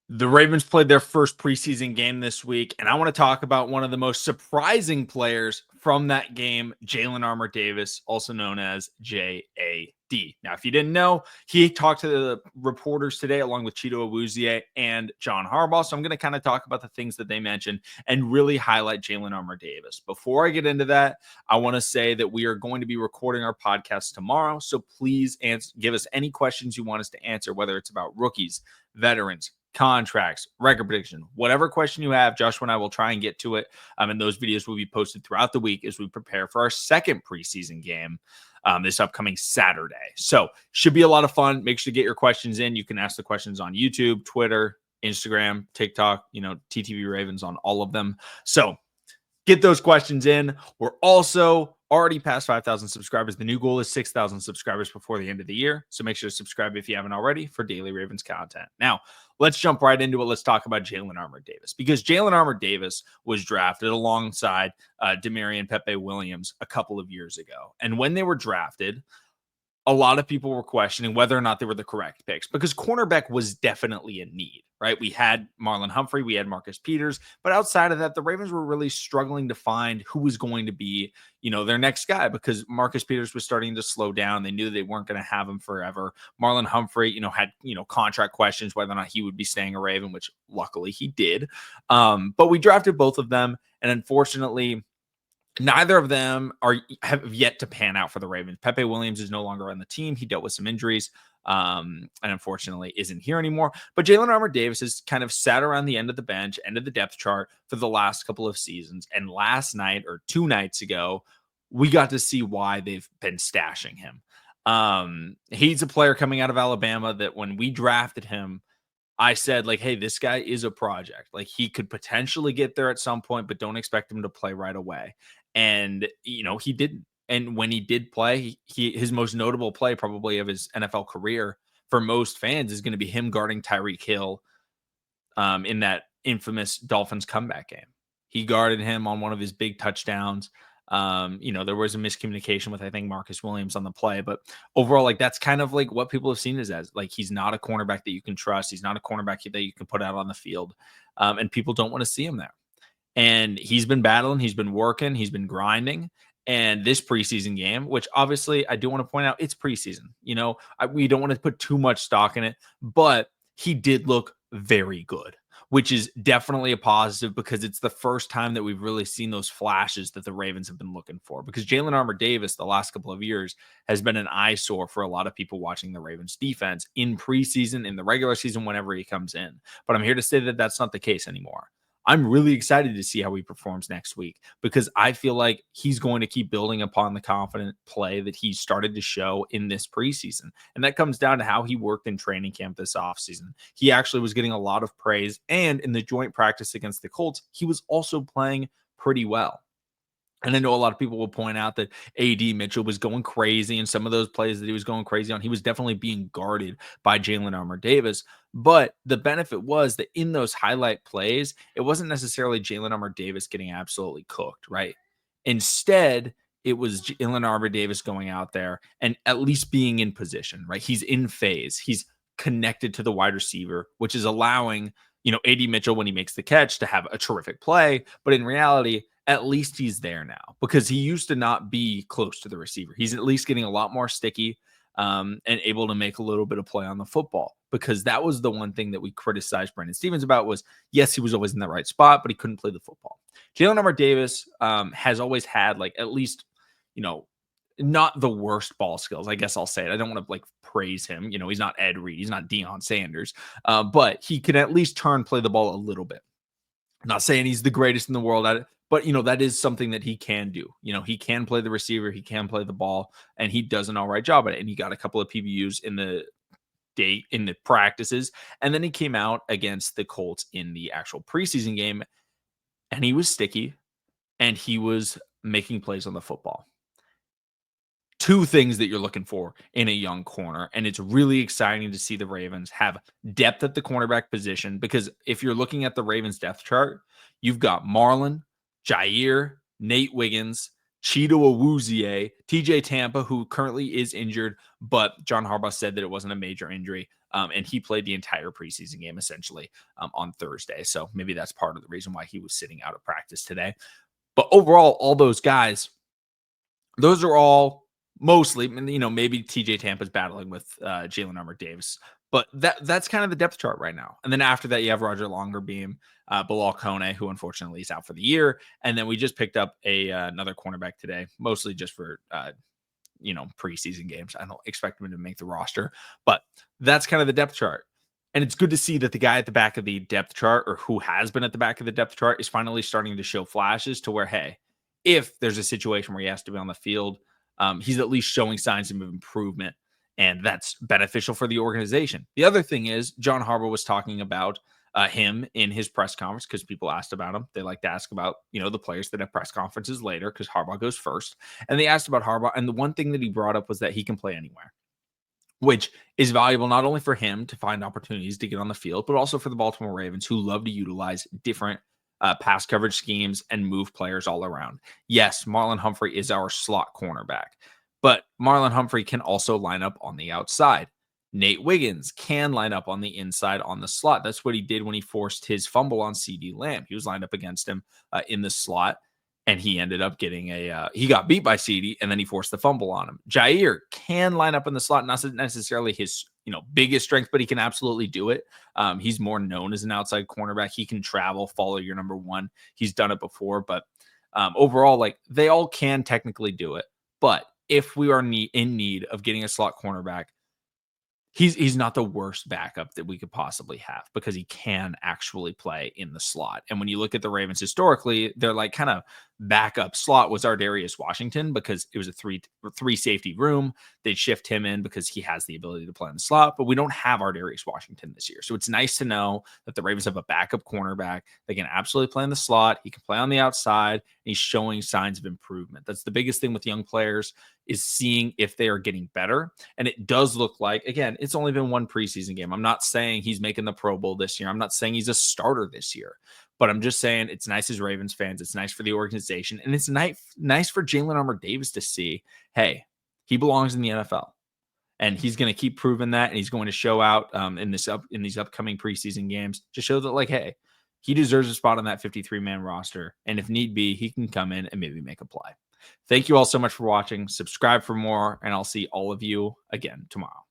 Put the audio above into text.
The Ravens played their first preseason game this week, and I want to talk about one of the most surprising players from that game, Jalyn Armour Davis, also known as JAD. Now, if you didn't know, he talked to the reporters today along with Cheeto Awuzie and John Harbaugh. So I'm going to kind of talk about the things that they mentioned and really highlight Jalyn Armour Davis. Before I get into that, I want to say that we are going to be recording our podcast tomorrow. So please give us any questions you want us to answer, whether it's about rookies, veterans, contracts, record prediction, whatever question you have, Joshua and I will try and get to it. And those videos will be posted throughout the week as we prepare for our second preseason game this upcoming Saturday. So should be a lot of fun. Make sure to get your questions in. You can ask the questions on YouTube, Twitter, Instagram, TikTok, TTV Ravens on all of them. So get those questions in. We're also already past 5,000 subscribers. The new goal is 6,000 subscribers before the end of the year. So make sure to subscribe if you haven't already for daily Ravens content. Now, let's jump right into it. Let's talk about Jalyn Armour Davis, because Jalyn Armour Davis was drafted alongside Demarion Pepe Williams a couple of years ago. And when they were drafted, a lot of people were questioning whether or not they were the correct picks, because cornerback was definitely a need, right? We had Marlon Humphrey, we had Marcus Peters, but outside of that, the Ravens were really struggling to find who was going to be, their next guy, because Marcus Peters was starting to slow down. They knew they weren't going to have him forever. Marlon Humphrey, had, contract questions, whether or not he would be staying a Raven, which luckily he did. But we drafted both of them. And unfortunately, neither of them have yet to pan out for the Ravens. Pepe Williams is no longer on the team. He dealt with some injuries and unfortunately isn't here anymore. But Jalyn Armour Davis has kind of sat around the end of the bench, end of the depth chart for the last couple of seasons. And last night, or 2 nights ago, we got to see why they've been stashing him. He's a player coming out of Alabama that when we drafted him, I said, hey, this guy is a project. He could potentially get there at some point, but don't expect him to play right away. And, he didn't. And when he did play, his most notable play probably of his NFL career for most fans is going to be him guarding Tyreek Hill in that infamous Dolphins comeback game. He guarded him on one of his big touchdowns. There was a miscommunication with, I think, Marcus Williams on the play, but overall, that's kind of what people have seen as he's not a cornerback that you can trust. He's not a cornerback that you can put out on the field. And people don't want to see him there. And he's been battling, he's been working, he's been grinding. And this preseason game, which obviously I do want to point out, it's preseason. We don't want to put too much stock in it, but he did look very good, which is definitely a positive, because it's the first time that we've really seen those flashes that the Ravens have been looking for. Because Jalyn Armour Davis, the last couple of years, has been an eyesore for a lot of people watching the Ravens defense in preseason, in the regular season, whenever he comes in. But I'm here to say that that's not the case anymore. I'm really excited to see how he performs next week, because I feel like he's going to keep building upon the confident play that he started to show in this preseason. And that comes down to how he worked in training camp this offseason. He actually was getting a lot of praise, and in the joint practice against the Colts, he was also playing pretty well. And I know a lot of people will point out that A.D. Mitchell was going crazy, and some of those plays that he was going crazy on, he was definitely being guarded by Jalyn Armour Davis. But the benefit was that in those highlight plays, it wasn't necessarily Jalyn Armour Davis getting absolutely cooked, right? Instead, it was Jalyn Armour Davis going out there and at least being in position, right? He's in phase. He's connected to the wide receiver, which is allowing, A.D. Mitchell, when he makes the catch, to have a terrific play. But in reality, at least he's there now, because he used to not be close to the receiver. He's at least getting a lot more sticky and able to make a little bit of play on the football, because that was the one thing that we criticized Brandon Stevens about was, yes, he was always in the right spot, but he couldn't play the football. Jalyn Armour Davis has always had at least, not the worst ball skills. I guess I'll say it. I don't want to praise him. He's not Ed Reed. He's not Deion Sanders, but he can at least play the ball a little bit. I'm not saying he's the greatest in the world at it, but, that is something that he can do. He can play the receiver, he can play the ball, and he does an all right job at it. And he got a couple of PBUs in the practices. And then he came out against the Colts in the actual preseason game, and he was sticky, and he was making plays on the football. 2 things that you're looking for in a young corner. And it's really exciting to see the Ravens have depth at the cornerback position, because if you're looking at the Ravens depth chart, you've got Marlon, Jair, Nate Wiggins, Cheeto Awuzie, TJ Tampa, who currently is injured, but John Harbaugh said that it wasn't a major injury. And he played the entire preseason game essentially on Thursday. So maybe that's part of the reason why he was sitting out of practice today. But overall, all those guys, those are all mostly, maybe TJ Tampa's battling with Jalyn Armour Davis, but that's kind of the depth chart right now. And then after that, you have Roger Longerbeam, Bilal Kone, who unfortunately is out for the year. And then we just picked up another cornerback today, mostly just for preseason games. I don't expect him to make the roster, but that's kind of the depth chart. And it's good to see that the guy at the back of the depth chart, or who has been at the back of the depth chart, is finally starting to show flashes to where, hey, if there's a situation where he has to be on the field, he's at least showing signs of improvement. And that's beneficial for the organization. The other thing is, John Harbaugh was talking about him in his press conference because people asked about him. They like to ask about, the players that have press conferences later because Harbaugh goes first. And they asked about Harbaugh. And the one thing that he brought up was that he can play anywhere, which is valuable not only for him to find opportunities to get on the field, but also for the Baltimore Ravens, who love to utilize different pass coverage schemes and move players all around. Yes, Marlon Humphrey is our slot cornerback, but Marlon Humphrey can also line up on the outside. Nate Wiggins can line up on the inside on the slot. That's what he did when he forced his fumble on CeeDee Lamb. He was lined up against him in the slot, and he ended up getting he got beat by CeeDee, and then he forced the fumble on him. Jair can line up in the slot, not necessarily his biggest strength, but he can absolutely do it. He's more known as an outside cornerback. He can travel, follow your number one. He's done it before, but overall, like, they all can technically do it. But if we are in need of getting a slot cornerback, he's not the worst backup that we could possibly have, because he can actually play in the slot. And when you look at the Ravens historically, they're like kind of backup slot was Ardarius Washington, because it was a three safety room. They'd shift him in because he has the ability to play in the slot, but we don't have Ardarius Washington this year. So it's nice to know that the Ravens have a backup cornerback that can absolutely play in the slot. He can play on the outside, and he's showing signs of improvement. That's the biggest thing with young players, is seeing if they are getting better. And it does look like, again, it's only been one preseason game. I'm not saying he's making the Pro Bowl this year. I'm not saying he's a starter this year, but I'm just saying it's nice as Ravens fans. It's nice for the organization. And it's nice for Jalyn Armour Davis to see, hey, he belongs in the NFL. And he's going to keep proving that. And he's going to show out in these upcoming preseason games to show that, like, hey, he deserves a spot on that 53-man roster. And if need be, he can come in and maybe make a play. Thank you all so much for watching. Subscribe for more, and I'll see all of you again tomorrow.